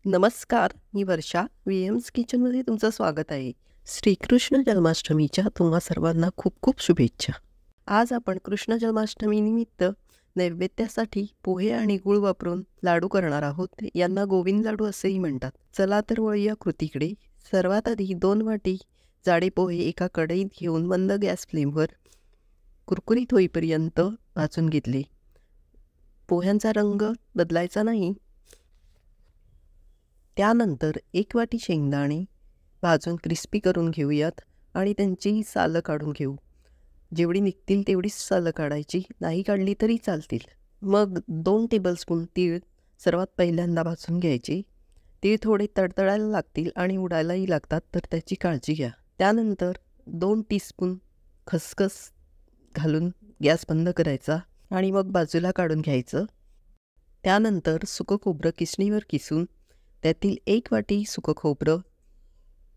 नमस्कार, मी वर्षा. व्हीएम्स किचनमध्ये तुमचं स्वागत आहे. श्रीकृष्ण जन्माष्टमीच्या तुम्हा सर्वांना खूप खूप शुभेच्छा. आज आपण कृष्ण जन्माष्टमीनिमित्त नैवेद्यासाठी पोहे आणि गूळ वापरून लाडू करणार आहोत. यांना गोविंद लाडू असेही म्हणतात. चला तर वळूया कृतीकडे. सर्वात आधी 2 वाटी जाडे पोहे एका कढईत घेऊन मंद गॅस फ्लेमवर कुरकुरीत होईपर्यंत भाजून घेतले. पोह्यांचा रंग बदलायचा नाही. त्यानंतर 1 वाटी शेंगदाणे भाजून क्रिस्पी करून घेऊयात आणि त्यांची सालं काढून घेऊ. जेवढी निघतील तेवढीच सालं काढायची, नाही काढली तरी चालतील. मग 2 टेबलस्पून तीळ सर्वात पहिल्यांदा भाजून घ्यायचे. तीळ थोडे तडतडायला लागतील आणि उडायलाही लागतात, तर त्याची काळजी घ्या. त्यानंतर 2 टीस्पून खसखस घालून गॅस बंद करायचा आणि मग बाजूला काढून घ्यायचं. त्यानंतर सुकं खोबरं किसणीवर किसून त्यातील 1 वाटी सुकं खोबरं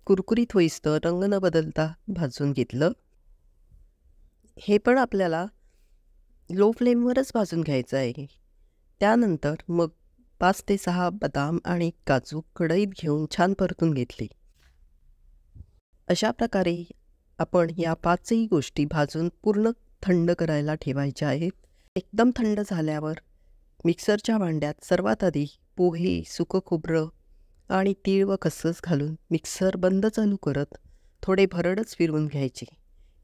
कुरकुरीत होईस्तोवर रंग न बदलता भाजून घेतलं. हे पण आपल्याला लो फ्लेमवरच भाजून घ्यायचं आहे. त्यानंतर मग 5 ते 6 बदाम आणि काजू कढईत घेऊन छान परतून घेतले. अशा प्रकारे आपण या 5ही गोष्टी भाजून पूर्ण थंड करायला ठेवायच्या आहेत. एकदम थंड झाल्यावर मिक्सरच्या भांड्यात सर्वात आधी पोहे, सुकं खोबरं आणि तीळ व खसखस घालून मिक्सर बंद चालू करत थोडे भरडच फिरवून घ्यायचे.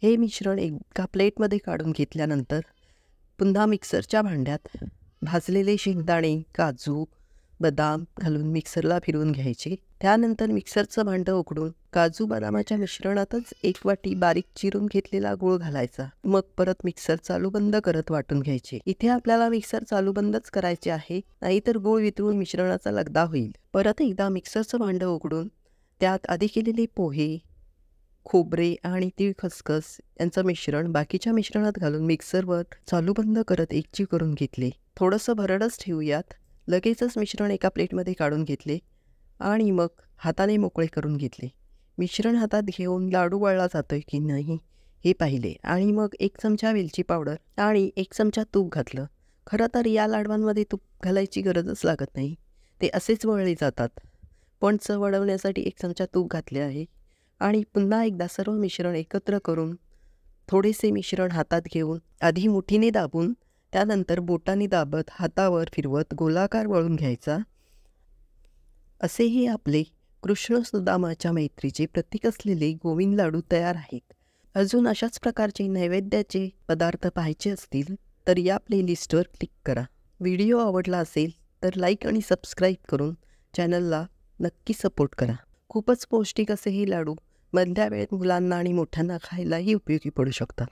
हे मिश्रण एका प्लेटमध्ये काढून घेतल्यानंतर पुन्हा मिक्सरच्या भांड्यात भाजलेले शेंगदाणे, काजू, बदाम घालून मिक्सरला फिरवून घ्यायचे. त्यानंतर मिक्सरचं भांडं उघडून काजू बदामाच्या मिश्रणातच 1 वाटी बारीक चिरून घेतलेला गूळ घालायचा. मग परत मिक्सर चालू बंद करत वाटून घ्यायचे. इथे आपल्याला मिक्सर चालू बंदच करायचे आहे, नाहीतर गूळ वितळून मिश्रणाचा लगदा होईल. परत एकदा मिक्सरचं भांडं उघडून त्यात आधी केलेले पोहे, खोबरे आणि तीळ खसखस यांचं मिश्रण बाकीच्या मिश्रणात घालून मिक्सरवर चालू बंद करत एकजीव करून घेतले. थोडंसं भरडच ठेवूयात. लगेचच मिश्रण एका प्लेटमध्ये काढून घेतले आणि मग हाताने मोकळे करून घेतले. मिश्रण हातात घेऊन लाडू वळला जातोय की नाही हे पाहिले आणि मग 1 चमचा वेलची पावडर आणि 1 चमचा तूप घातलं. खरं तर या लाडवांमध्ये तूप घालायची गरजच लागत नाही, ते असेच वळले जातात. पण चव वाढवण्यासाठी 1 चमचा तूप घातले आहे आणि पुन्हा एकदा सर्व मिश्रण एकत्र करून थोडेसे मिश्रण हातात घेऊन आधी मुठीने दाबून त्यानंतर बोटाने दाबत हातावर फिरवत गोलाकार वळून घ्यायचा. असेही आपले कृष्ण सुदामाच्या मैत्रीचे प्रतीक असलेले गोविंद लाडू तयार आहेत. अजून अशाच प्रकारचे नैवेद्याचे पदार्थ पाहायचे असतील तर या प्लेलिस्टवर क्लिक करा. व्हिडिओ आवडला असेल तर लाईक आणि सबस्क्राईब करून चॅनलला नक्की सपोर्ट करा. खूपच पौष्टिक असे हे लाडू मधल्या वेळेत मुलांना आणि मोठ्यांना खायलाही उपयोगी पडू शकतात.